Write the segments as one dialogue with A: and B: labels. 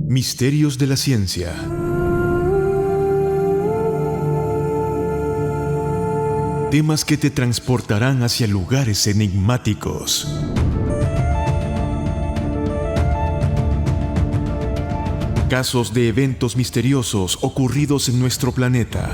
A: Misterios de la ciencia. Temas que te transportarán hacia lugares enigmáticos. Casos de eventos misteriosos ocurridos en nuestro planeta.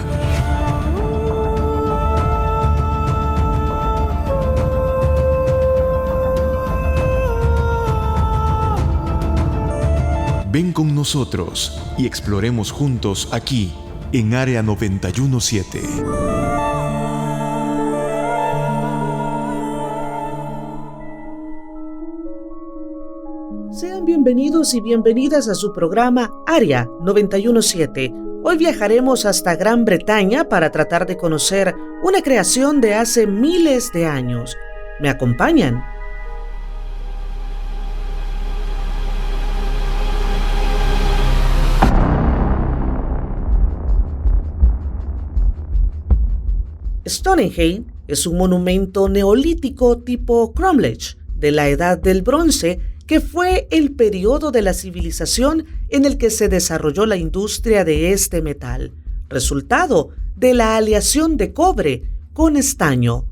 A: Ven con nosotros y exploremos juntos aquí, en Área 917.
B: Sean bienvenidos y bienvenidas a su programa Área 917. Hoy viajaremos hasta Gran Bretaña para tratar de conocer una creación de hace miles de años. ¿Me acompañan? Stonehenge es un monumento neolítico tipo Cromlech de la Edad del Bronce que fue el periodo de la civilización en el que se desarrolló la industria de este metal, resultado de la aleación de cobre con estaño.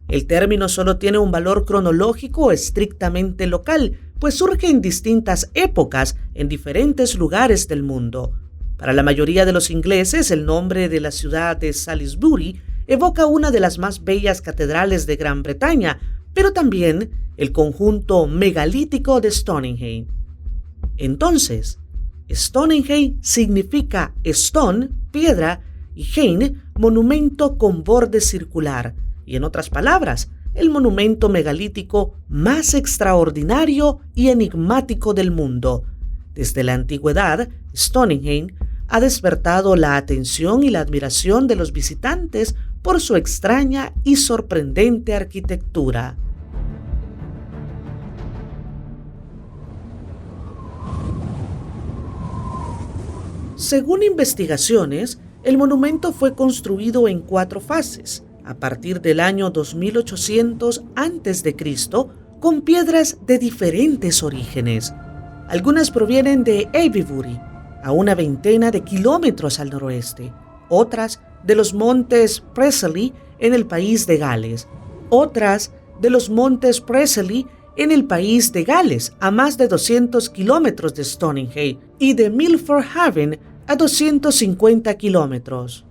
B: El término solo tiene un valor cronológico estrictamente local, pues surge en distintas épocas en diferentes lugares del mundo. Para la mayoría de los ingleses, el nombre de la ciudad de Salisbury evoca una de las más bellas catedrales de Gran Bretaña, pero también el conjunto megalítico de Stonehenge. Entonces, Stonehenge significa stone, piedra, y henge, monumento con borde circular, y en otras palabras, el monumento megalítico más extraordinario y enigmático del mundo. Desde la antigüedad, Stonehenge ha despertado la atención y la admiración de los visitantes por su extraña y sorprendente arquitectura. Según investigaciones, el monumento fue construido en 4 fases, a partir del año 2800 a.C., con piedras de diferentes orígenes. Algunas provienen de Avebury, a una veintena de kilómetros al noroeste, otras de los montes Preseli en el país de Gales, otras de los montes Preseli en el país de Gales, a más de 200 kilómetros de Stonehenge, y de Milford Haven a 250 kilómetros.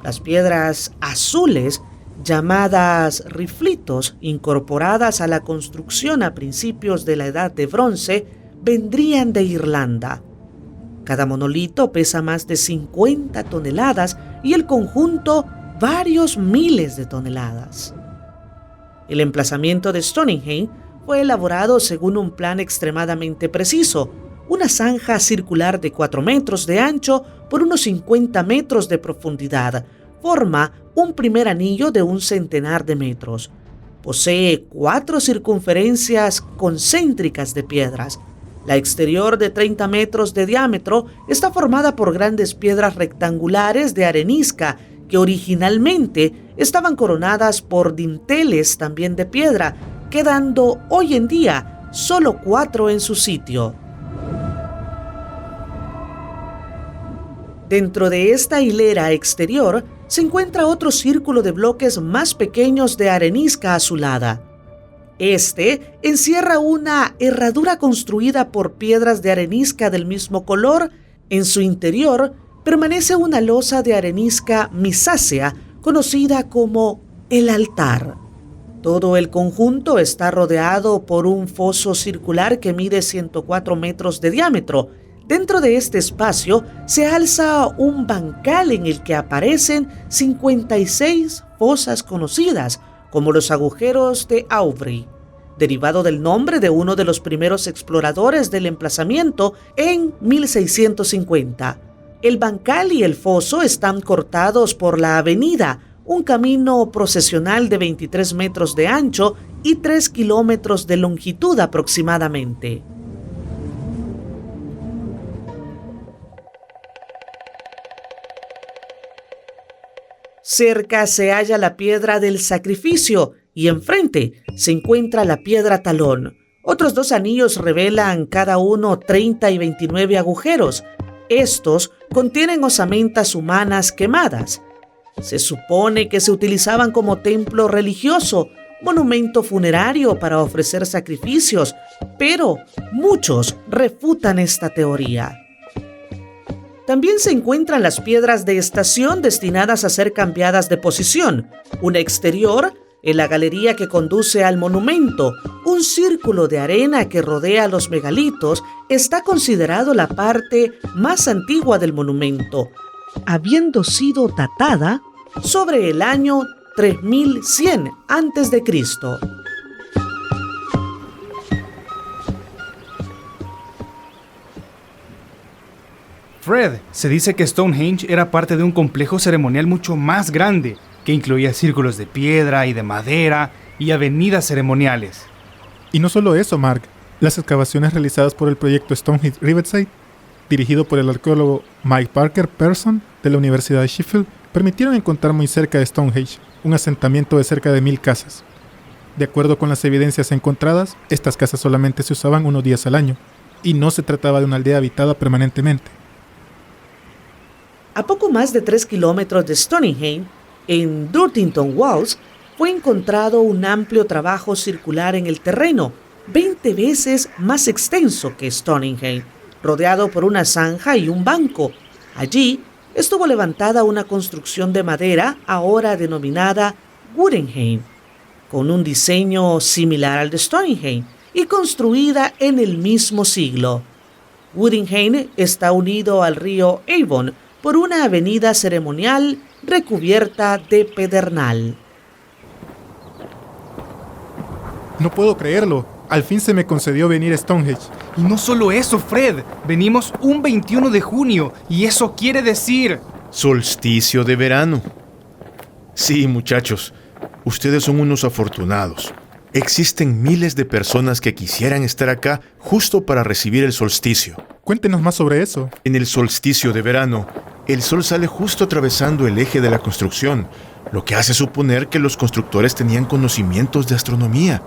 B: Las piedras azules, llamadas riflitos, incorporadas a la construcción a principios de la Edad de Bronce, vendrían de Irlanda. Cada monolito pesa más de 50 toneladas y el conjunto varios miles de toneladas. El emplazamiento de Stonehenge fue elaborado según un plan extremadamente preciso, una zanja circular de 4 metros de ancho por unos 50 metros de profundidad. Forma un primer anillo de 100 de metros. Posee 4 circunferencias concéntricas de piedras. La exterior, de 30 metros de diámetro, está formada por grandes piedras rectangulares de arenisca que originalmente estaban coronadas por dinteles también de piedra, quedando hoy en día solo 4 en su sitio. Dentro de esta hilera exterior se encuentra otro círculo de bloques más pequeños de arenisca azulada. Este encierra una herradura construida por piedras de arenisca del mismo color. En su interior permanece una losa de arenisca misácea conocida como el altar. Todo el conjunto está rodeado por un foso circular que mide 104 metros de diámetro. Dentro de este espacio se alza un bancal en el que aparecen 56 fosas conocidas como los agujeros de Aubrey, derivado del nombre de uno de los primeros exploradores del emplazamiento en 1650. El bancal y el foso están cortados por la avenida, un camino procesional de 23 metros de ancho y 3 kilómetros de longitud aproximadamente. Cerca se halla la piedra del sacrificio y enfrente se encuentra la piedra talón, Otros 2 anillos revelan cada uno 30 y 29 agujeros. Estos contienen osamentas humanas quemadas. Se supone que se utilizaban como templo religioso, monumento funerario para ofrecer sacrificios, pero muchos refutan esta teoría. También se encuentran las piedras de estación destinadas a ser cambiadas de posición, una exterior en la galería que conduce al monumento. Un círculo de arena que rodea los megalitos está considerado la parte más antigua del monumento, habiendo sido datada sobre el año 3100 a.C.
C: Fred, se dice que Stonehenge era parte de un complejo ceremonial mucho más grande, que incluía círculos de piedra y de madera y avenidas ceremoniales.
D: Y no solo eso, Mark. Las excavaciones realizadas por el proyecto Stonehenge Riverside, dirigido por el arqueólogo Mike Parker Person de la Universidad de Sheffield, permitieron encontrar muy cerca de Stonehenge un asentamiento de cerca de 1000 casas. De acuerdo con las evidencias encontradas, estas casas solamente se usaban unos días al año, y no se trataba de una aldea habitada permanentemente.
B: A poco más de 3 kilómetros de Stonehenge, en Durtington Walls, fue encontrado un amplio trabajo circular en el terreno, 20 veces más extenso que Stonehenge, rodeado por una zanja y un banco. Allí estuvo levantada una construcción de madera, ahora denominada Woodenheim, con un diseño similar al de Stonehenge y construida en el mismo siglo. Woodenheim está unido al río Avon por una avenida ceremonial recubierta de pedernal.
D: No puedo creerlo. Al fin se me concedió venir a Stonehenge.
C: Y no solo eso, Fred. Venimos un 21 de junio y eso quiere decir...
A: Solsticio de verano. Sí, muchachos, ustedes son unos afortunados. Existen miles de personas que quisieran estar acá justo para recibir el solsticio.
D: Cuéntenos más sobre eso.
A: En el solsticio de verano, el sol sale justo atravesando el eje de la construcción, lo que hace suponer que los constructores tenían conocimientos de astronomía.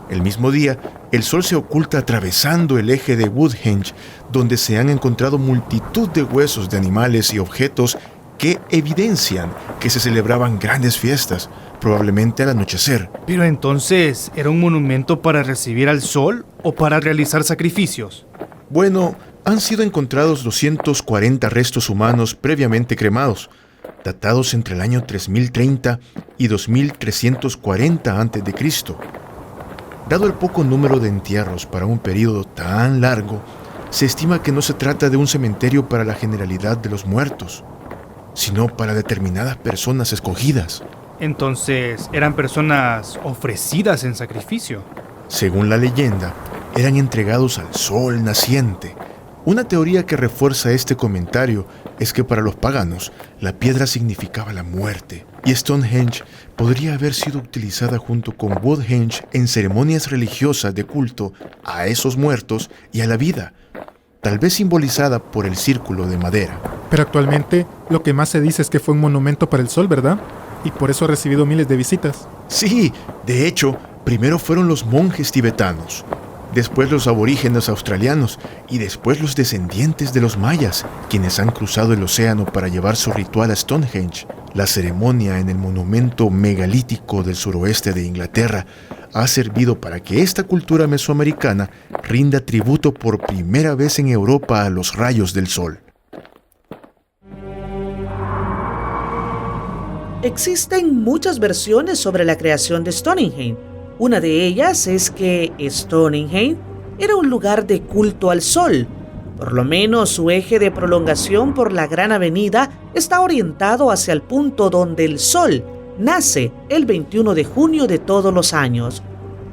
A: El mismo día, el sol se oculta atravesando el eje de Woodhenge, donde se han encontrado multitud de huesos de animales y objetos que evidencian que se celebraban grandes fiestas, probablemente al anochecer.
C: Pero entonces, ¿era un monumento para recibir al sol o para realizar sacrificios?
A: Bueno, han sido encontrados 240 restos humanos previamente cremados, datados entre el año 3030 y 2340 a.C. Dado el poco número de entierros para un periodo tan largo, se estima que no se trata de un cementerio para la generalidad de los muertos, sino para determinadas personas escogidas.
C: Entonces, ¿eran personas ofrecidas en sacrificio?
A: Según la leyenda, eran entregados al sol naciente. Una teoría que refuerza este comentario es que para los paganos, la piedra significaba la muerte, y Stonehenge podría haber sido utilizada junto con Woodhenge en ceremonias religiosas de culto a esos muertos y a la vida, tal vez simbolizada por el círculo de madera.
D: Pero actualmente, lo que más se dice es que fue un monumento para el sol, ¿verdad? Y por eso ha recibido miles de visitas.
A: Sí, de hecho, primero fueron los monjes tibetanos, después los aborígenes australianos y después los descendientes de los mayas, quienes han cruzado el océano para llevar su ritual a Stonehenge. La ceremonia en el monumento megalítico del suroeste de Inglaterra ha servido para que esta cultura mesoamericana rinda tributo por primera vez en Europa a los rayos del sol.
B: Existen muchas versiones sobre la creación de Stonehenge. Una de ellas es que Stonehenge era un lugar de culto al sol. Por lo menos su eje de prolongación por la Gran Avenida está orientado hacia el punto donde el sol nace el 21 de junio de todos los años.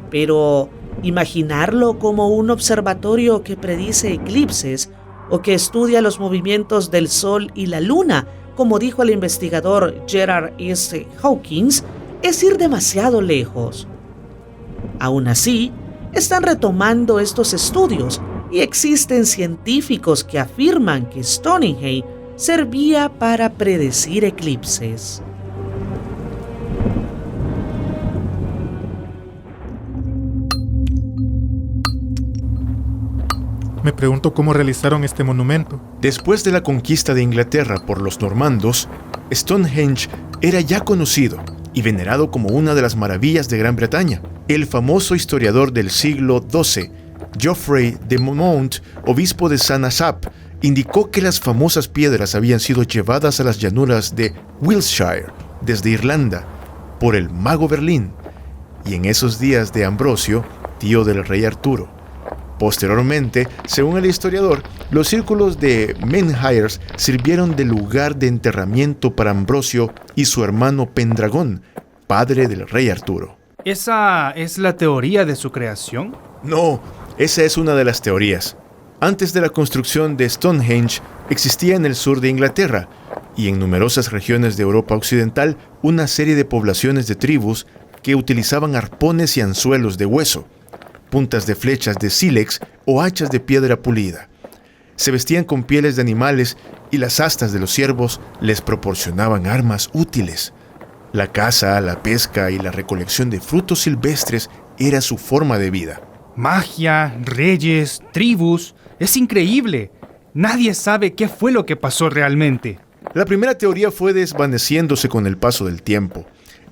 B: Pero imaginarlo como un observatorio que predice eclipses o que estudia los movimientos del sol y la luna, como dijo el investigador Gerard S. Hawkins, es ir demasiado lejos. Aún así, están retomando estos estudios y existen científicos que afirman que Stonehenge servía para predecir eclipses.
D: Me pregunto cómo realizaron este monumento.
A: Después de la conquista de Inglaterra por los normandos, Stonehenge era ya conocido y venerado como una de las maravillas de Gran Bretaña. El famoso historiador del siglo XII, Geoffrey de Monmouth, obispo de Saint-Asaph, indicó que las famosas piedras habían sido llevadas a las llanuras de Wiltshire, desde Irlanda, por el mago Merlín, y en esos días de Ambrosio, tío del rey Arturo. Posteriormente, según el historiador, los círculos de Menhirs sirvieron de lugar de enterramiento para Ambrosio y su hermano Pendragón, padre del rey Arturo.
C: ¿Esa es la teoría de su creación?
A: No, esa es una de las teorías. Antes de la construcción de Stonehenge, existía en el sur de Inglaterra y en numerosas regiones de Europa Occidental una serie de poblaciones de tribus que utilizaban arpones y anzuelos de hueso, puntas de flechas de sílex o hachas de piedra pulida. Se vestían con pieles de animales y las astas de los ciervos les proporcionaban armas útiles. La caza, la pesca y la recolección de frutos silvestres era su forma de vida.
C: Magia, reyes, tribus. Es increíble. Nadie sabe qué fue lo que pasó realmente.
A: La primera teoría fue desvaneciéndose con el paso del tiempo.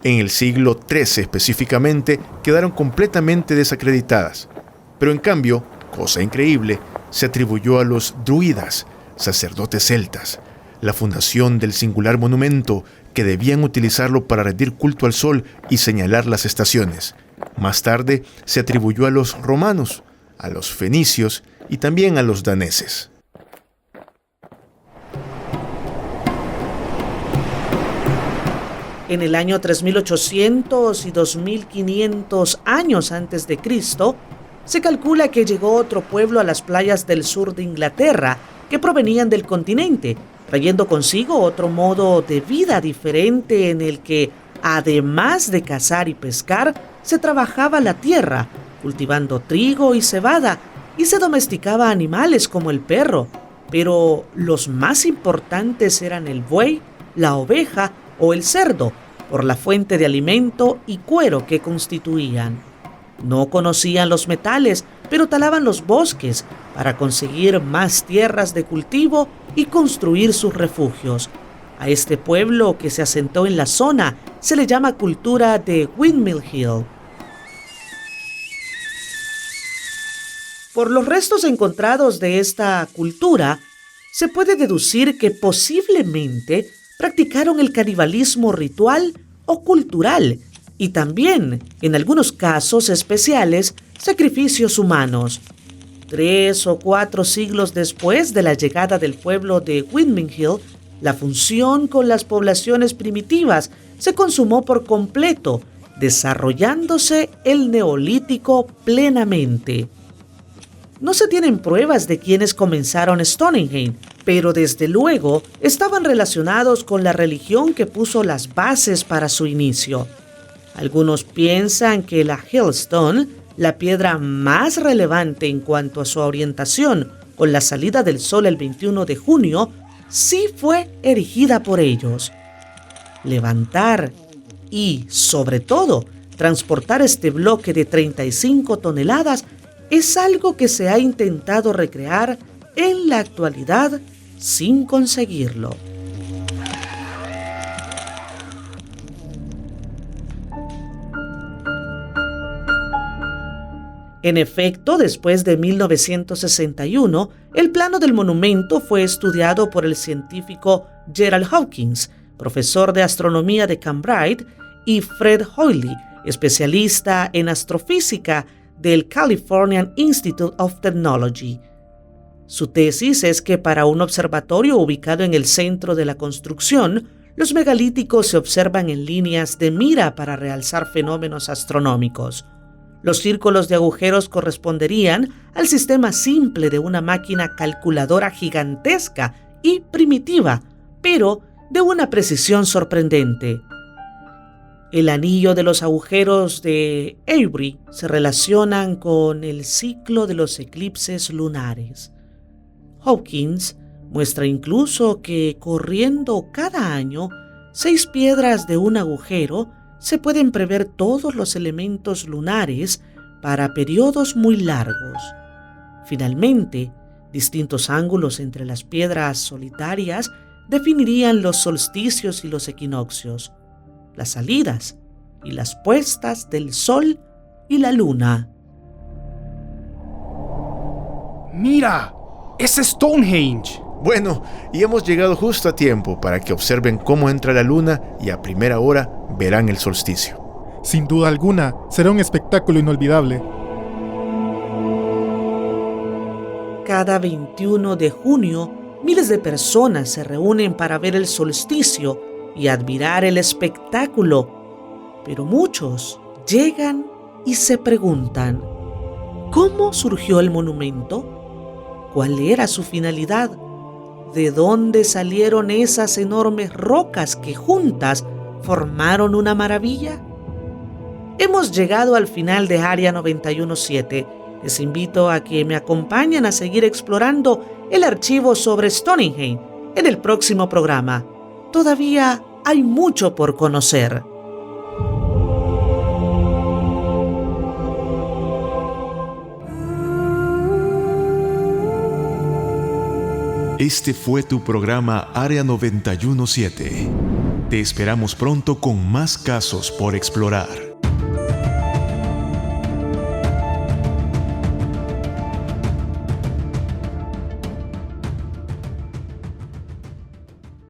A: En el siglo XIII específicamente quedaron completamente desacreditadas. Pero en cambio, cosa increíble, se atribuyó a los druidas, sacerdotes celtas, la fundación del singular monumento que debían utilizarlo para rendir culto al sol y señalar las estaciones. Más tarde se atribuyó a los romanos, a los fenicios y también a los daneses.
B: En el año 3800 y 2500 años antes de Cristo, se calcula que llegó otro pueblo a las playas del sur de Inglaterra que provenían del continente, trayendo consigo otro modo de vida diferente en el que, además de cazar y pescar, se trabajaba la tierra, cultivando trigo y cebada, y se domesticaba animales como el perro, pero los más importantes eran el buey, la oveja o el cerdo, por la fuente de alimento y cuero que constituían. No conocían los metales, pero talaban los bosques para conseguir más tierras de cultivo y construir sus refugios. A este pueblo que se asentó en la zona se le llama cultura de Windmill Hill. Por los restos encontrados de esta cultura, se puede deducir que posiblemente practicaron el canibalismo ritual o cultural y también, en algunos casos especiales, sacrificios humanos. 3 o 4 siglos después de la llegada del pueblo de Windmill Hill, la función con las poblaciones primitivas se consumó por completo, desarrollándose el Neolítico plenamente. No se tienen pruebas de quienes comenzaron Stonehenge, pero desde luego estaban relacionados con la religión que puso las bases para su inicio. Algunos piensan que la Hillstone, la piedra más relevante en cuanto a su orientación con la salida del sol el 21 de junio, sí fue erigida por ellos. Levantar y, sobre todo, transportar este bloque de 35 toneladas es algo que se ha intentado recrear en la actualidad sin conseguirlo. En efecto, después de 1961, el plano del monumento fue estudiado por el científico Gerald Hawkins, profesor de astronomía de Cambridge, y Fred Hoyle, especialista en astrofísica del California Institute of Technology. Su tesis es que para un observatorio ubicado en el centro de la construcción, los megalíticos se observan en líneas de mira para realzar fenómenos astronómicos. Los círculos de agujeros corresponderían al sistema simple de una máquina calculadora gigantesca y primitiva, pero de una precisión sorprendente. El anillo de los agujeros de Avery se relacionan con el ciclo de los eclipses lunares. Hawkins muestra incluso que corriendo cada año 6 piedras de un agujero se pueden prever todos los elementos lunares para periodos muy largos. Finalmente, Distintos ángulos entre las piedras solitarias definirían los solsticios y los equinoccios, las salidas y las puestas del sol y la luna.
C: ¡Mira! ¡Es Stonehenge!
A: Bueno, y hemos llegado justo a tiempo para que observen cómo entra la luna y a primera hora verán el solsticio.
D: Sin duda alguna, será un espectáculo inolvidable.
B: Cada 21 de junio, miles de personas se reúnen para ver el solsticio y admirar el espectáculo. Pero muchos llegan y se preguntan, ¿cómo surgió el monumento? ¿Cuál era su finalidad? ¿De dónde salieron esas enormes rocas que juntas formaron una maravilla? Hemos llegado al final de Área 917. Les invito a que me acompañen a seguir explorando el archivo sobre Stonehenge en el próximo programa. Todavía hay mucho por conocer.
E: Este fue tu programa Área 917. Te esperamos pronto con más casos por explorar.